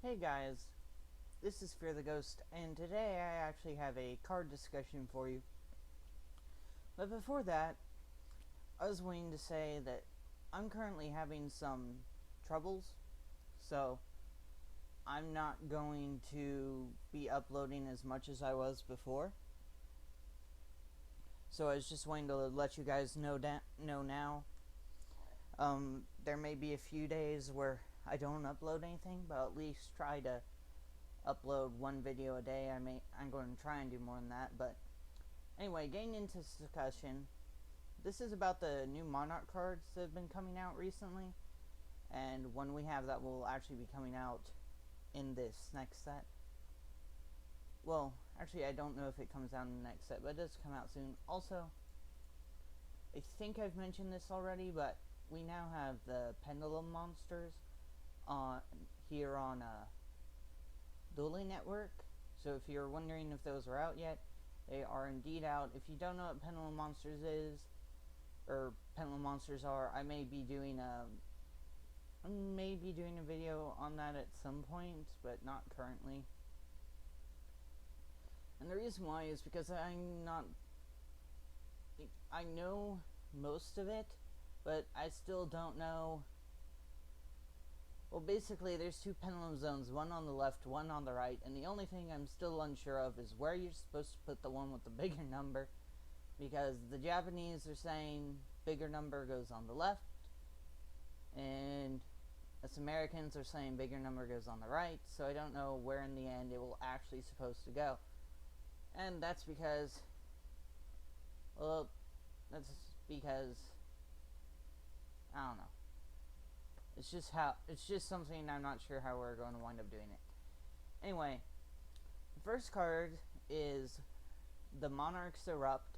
Hey guys, this is Fear the Ghost, and today I actually have a card discussion for you. But before that, I was waiting to say that I'm currently having some troubles, so I'm not going to be uploading as much as I was before. So I was just waiting to let you guys know now. There may be a few days where I don't upload anything, but I'll at least try to upload one video a day. I'm going to try and do more than that, but anyway, getting into this discussion, this is about the new Monarch cards that have been coming out recently, and when we have that, will actually be coming out in this next set. Well, actually, I don't know if it comes out in the next set, but it does come out soon. Also, I think I've mentioned this already, but we now have the Pendulum monsters here on Dueling Network. So if you're wondering if those are out yet, they are indeed out. If you don't know what Pendulum Monsters is, or Pendulum Monsters are, I may be doing a video on that at some point, but not currently. And the reason why is because I know most of it, but I still don't know. Well, basically, there's two pendulum zones, one on the left, one on the right, and the only thing I'm still unsure of is where you're supposed to put the one with the bigger number, because the Japanese are saying bigger number goes on the left, and us Americans are saying bigger number goes on the right, so I don't know where in the end it will actually supposed to go. And that's because, well, that's because, I don't know. It's just something I'm not sure how we're going to wind up doing it. Anyway, the first card is the Monarch's Erupt.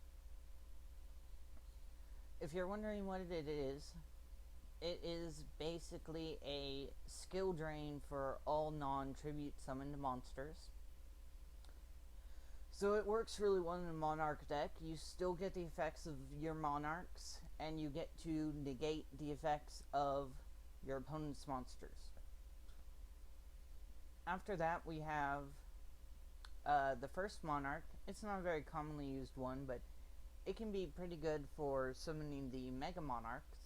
If you're wondering what it is basically a skill drain for all non-tribute summoned monsters. So it works really well in a Monarch deck. You still get the effects of your Monarchs, and you get to negate the effects of your opponent's monsters. After that, we have the first Monarch. It's not a very commonly used one, but it can be pretty good for summoning the Mega Monarchs.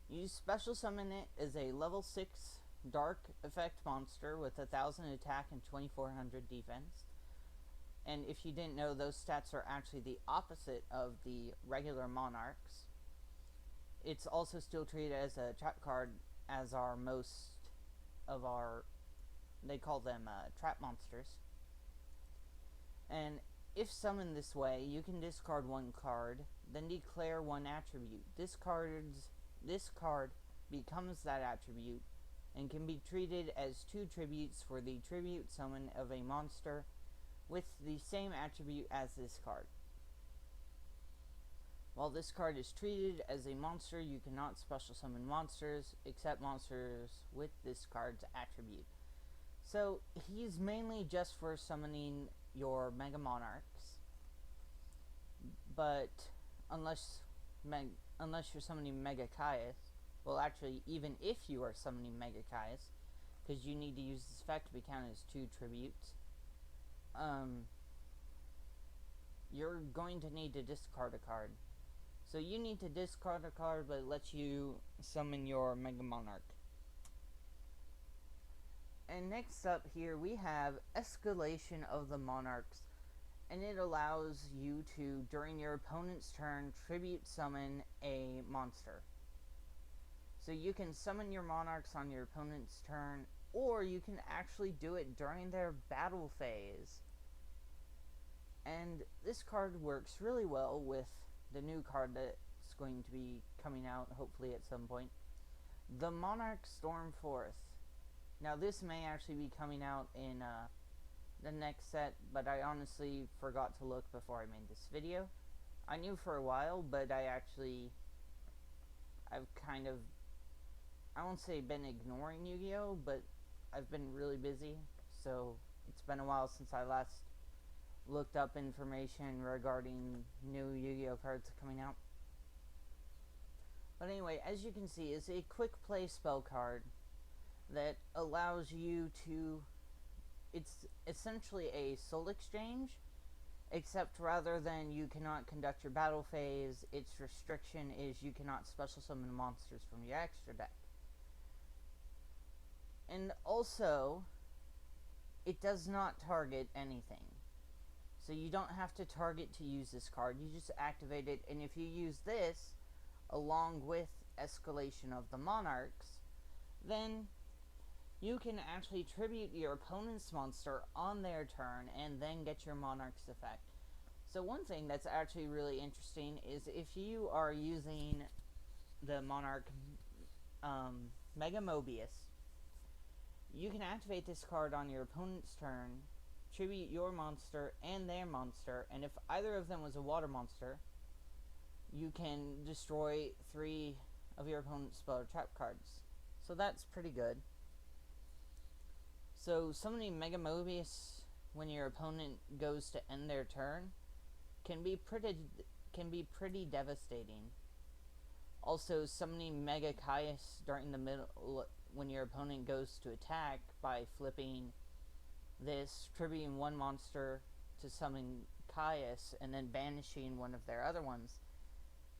You special summon it as a level 6 dark effect monster with 1000 attack and 2400 defense. And if you didn't know, those stats are actually the opposite of the regular Monarchs. It's also still treated as a trap card, as are most of our, they call them trap monsters. And if summoned this way, you can discard one card, then declare one attribute. This card becomes that attribute, and can be treated as two tributes for the tribute summon of a monster with the same attribute as this card. While this card is treated as a monster, you cannot special summon monsters, except monsters with this card's attribute. So he's mainly just for summoning your Mega Monarchs, but unless you're summoning Mega Caius, well, actually, even if you are summoning Mega Caius, because you need to use this effect to be counted as two tributes, you're going to need to discard a card. So you need to discard a card, but it lets you summon your Mega Monarch. And next up here, we have Escalation of the Monarchs. And it allows you to, during your opponent's turn, tribute summon a monster. So you can summon your Monarchs on your opponent's turn, or you can actually do it during their battle phase. And this card works really well with the new card that's going to be coming out, hopefully at some point, the Monarch Stormforth. Now this may actually be coming out in the next set, but I honestly forgot to look before I made this video. I knew for a while, but I've kind of, I won't say been ignoring Yu-Gi-Oh, but I've been really busy, so it's been a while since I last looked up information regarding new Yu-Gi-Oh cards coming out. But anyway, as you can see, it's a quick play spell card that allows you to... It's essentially a soul exchange, except rather than you cannot conduct your battle phase, its restriction is you cannot special summon monsters from your extra deck. And also, it does not target anything. So you don't have to target to use this card, you just activate it, and if you use this along with Escalation of the Monarchs, then you can actually tribute your opponent's monster on their turn and then get your Monarch's effect. So one thing that's actually really interesting is if you are using the Monarch Mega Mobius, you can activate this card on your opponent's turn, tribute your monster and their monster, and if either of them was a water monster, you can destroy 3 of your opponent's spell or trap cards. So that's pretty good. So summoning Mega Mobius when your opponent goes to end their turn can be pretty devastating. Also, summoning Mega Caius during the middle when your opponent goes to attack by flipping this, tributing one monster to summon Caius, and then banishing one of their other ones,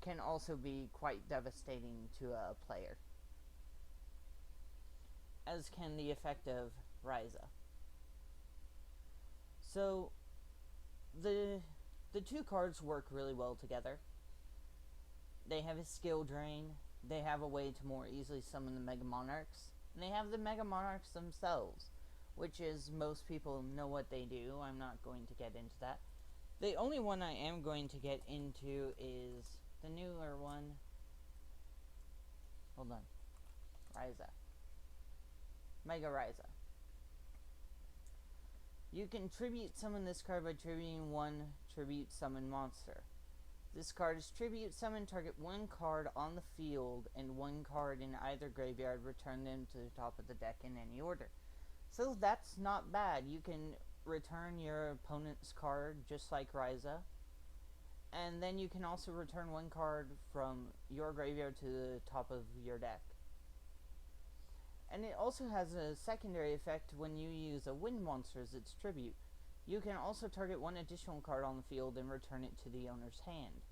can also be quite devastating to a player. As can the effect of Ryza. So, the 2 cards work really well together. They have a skill drain, they have a way to more easily summon the Mega Monarchs, and they have the Mega Monarchs themselves, which is, most people know what they do. I'm not going to get into that. The only one I am going to get into is the newer one. Hold on. Ryza. Mega Ryza. You can tribute summon this card by tributing 1 tribute summon monster. This card is tribute summon, target 1 card on the field and 1 card in either graveyard, return them to the top of the deck in any order. So that's not bad. You can return your opponent's card just like Ryza, and then you can also return 1 card from your graveyard to the top of your deck. And it also has a secondary effect when you use a wind monster as its tribute. You can also target 1 additional card on the field and return it to the owner's hand.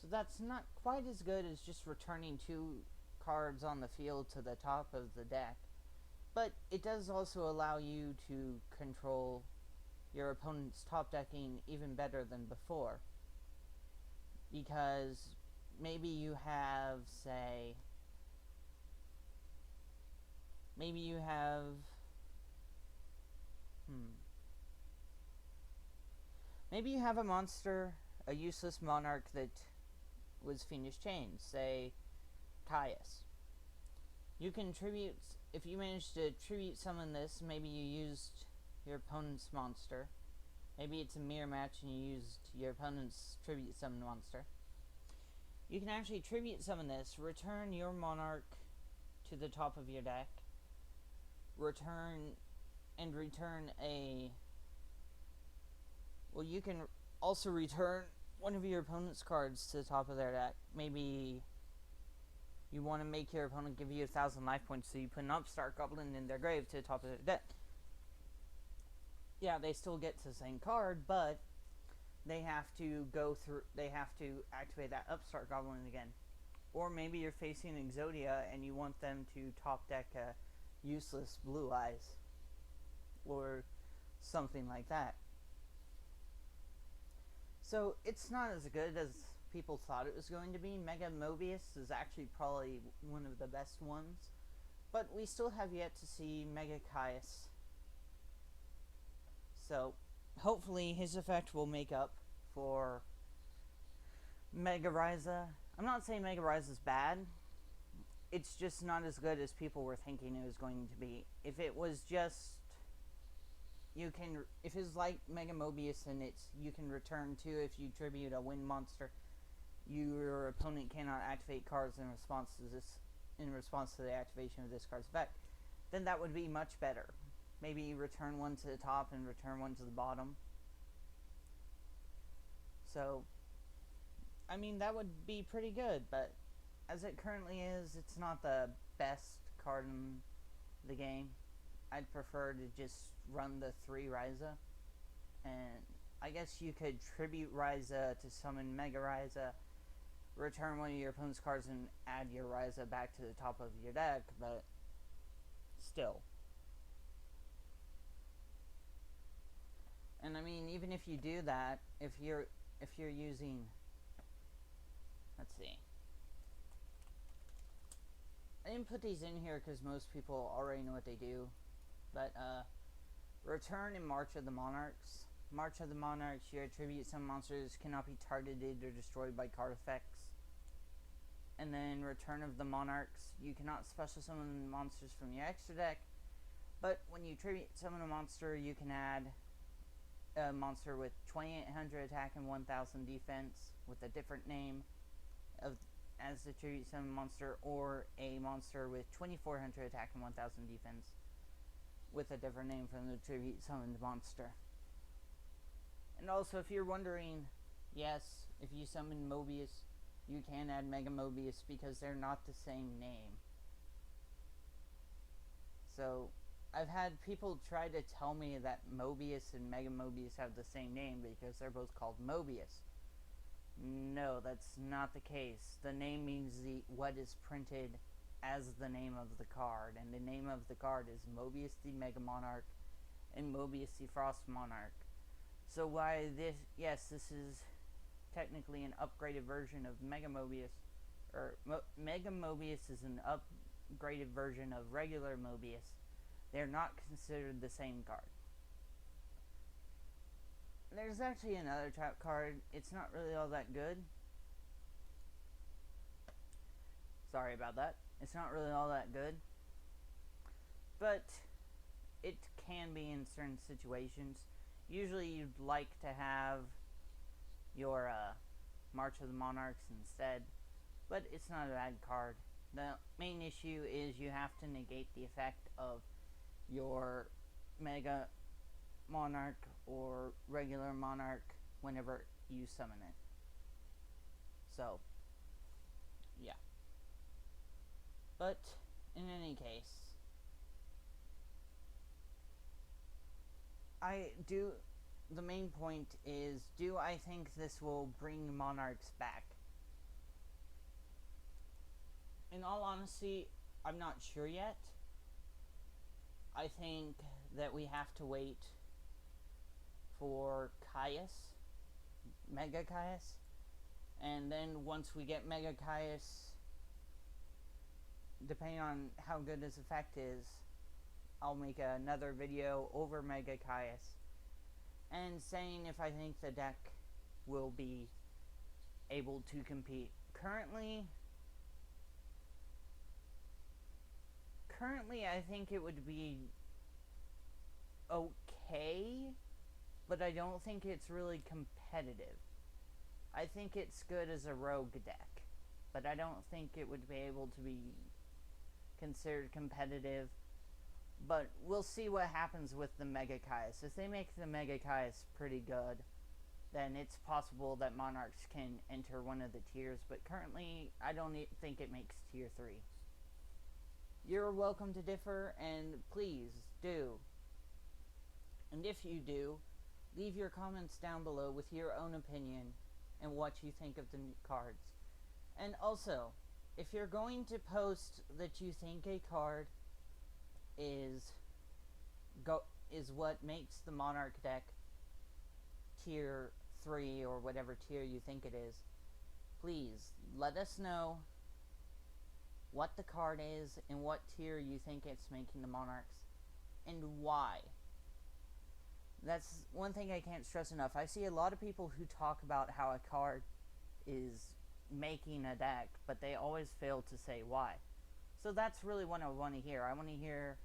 So that's not quite as good as just returning 2 cards on the field to the top of the deck. But it does also allow you to control your opponent's top decking even better than before. Because maybe you have, say... Maybe you have... Maybe you have a monster, a useless monarch that was Fiendish Chains, say Caius. You can tribute, if you manage to tribute summon this, maybe you used your opponent's monster. Maybe it's a mirror match and you used your opponent's tribute summon monster. You can actually tribute summon this, return your monarch to the top of your deck, return a... Well, you can also return one of your opponent's cards to the top of their deck. Maybe you want to make your opponent give you 1,000 life points, so you put an Upstart Goblin in their grave to the top of their deck. Yeah, they still get to the same card, but they have to activate that Upstart Goblin again. Or maybe you're facing Exodia and you want them to top deck a useless Blue Eyes. Or something like that. So it's not as good as people thought it was going to be. Mega Mobius is actually probably one of the best ones. But we still have yet to see Mega Caius. So hopefully his effect will make up for Mega Ryza. I'm not saying Mega Ryza is bad. It's just not as good as people were thinking it was going to be. If it was just... if it's like Mega Mobius and you can return 2 if you tribute a wind monster, your opponent cannot activate cards in response to the activation of this card's effect, then that would be much better. Maybe you return 1 to the top and return 1 to the bottom. So, I mean, that would be pretty good, but as it currently is, it's not the best card the game, I'd prefer to just run the 3 Ryza. And I guess you could tribute Ryza to summon Mega Ryza, return one of your opponent's cards, and add your Ryza back to the top of your deck, but still. And I mean, even if you do that, if you're using, let's see, I didn't put these in here because most people already know what they do, but return in March of the Monarchs. March of the Monarchs, your attribute some monsters cannot be targeted or destroyed by card effects. And then Return of the Monarchs, you cannot special summon monsters from your extra deck, but when you tribute summon a monster, you can add a monster with 2800 attack and 1000 defense with a different name as the tribute summon monster, or a monster with 2400 attack and 1000 defense with a different name from the tribute summoned monster. And also, if you're wondering, yes, if you summon Mobius, you can add Mega Mobius because they're not the same name. So, I've had people try to tell me that Mobius and Mega Mobius have the same name because they're both called Mobius. No, that's not the case. The name means what is printed as the name of the card, and the name of the card is Mobius the Mega Monarch and Mobius the Frost Monarch. So why this, yes, this is technically an upgraded version of Mega Mobius, or Mega Mobius is an upgraded version of regular Mobius. They're not considered the same card. There's actually another trap card. It's not really all that good. Sorry about that. It's not really all that good. But it can be in certain situations. Usually you'd like to have your March of the Monarchs instead, but it's not a bad card. The main issue is you have to negate the effect of your Mega Monarch or regular Monarch whenever you summon it. So, yeah. But, in any case, the main point is, do I think this will bring Monarchs back? In all honesty, I'm not sure yet. I think that we have to wait for Caius, Mega Caius, and then once we get Mega Caius, depending on how good his effect is, I'll make another video over Mega Caius and saying if I think the deck will be able to compete. Currently I think it would be okay, but I don't think it's really competitive. I think it's good as a rogue deck, but I don't think it would be able to be considered competitive. But we'll see what happens with the Mega Caius. If they make the Mega Caius pretty good, then it's possible that Monarchs can enter one of the tiers, but currently I don't think it makes tier 3. You're welcome to differ, and please do. And if you do, leave your comments down below with your own opinion and what you think of the cards. And also, if you're going to post that you think a card is what makes the Monarch deck tier 3 or whatever tier you think it is, please let us know what the card is and what tier you think it's making the Monarchs and why. That's one thing I can't stress enough. I see a lot of people who talk about how a card is making a deck, but they always fail to say why. So that's really what I want to hear. I want to hear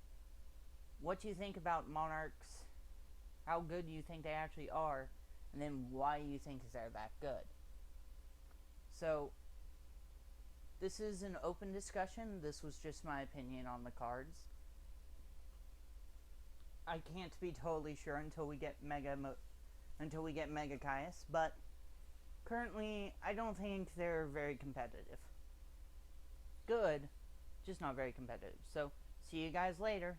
what you think about Monarchs, how good you think they actually are, and then why you think they're that good. So, this is an open discussion. This was just my opinion on the cards. I can't be totally sure until we get Mega Caius, but currently I don't think they're very competitive. Good, just not very competitive. So See you guys later.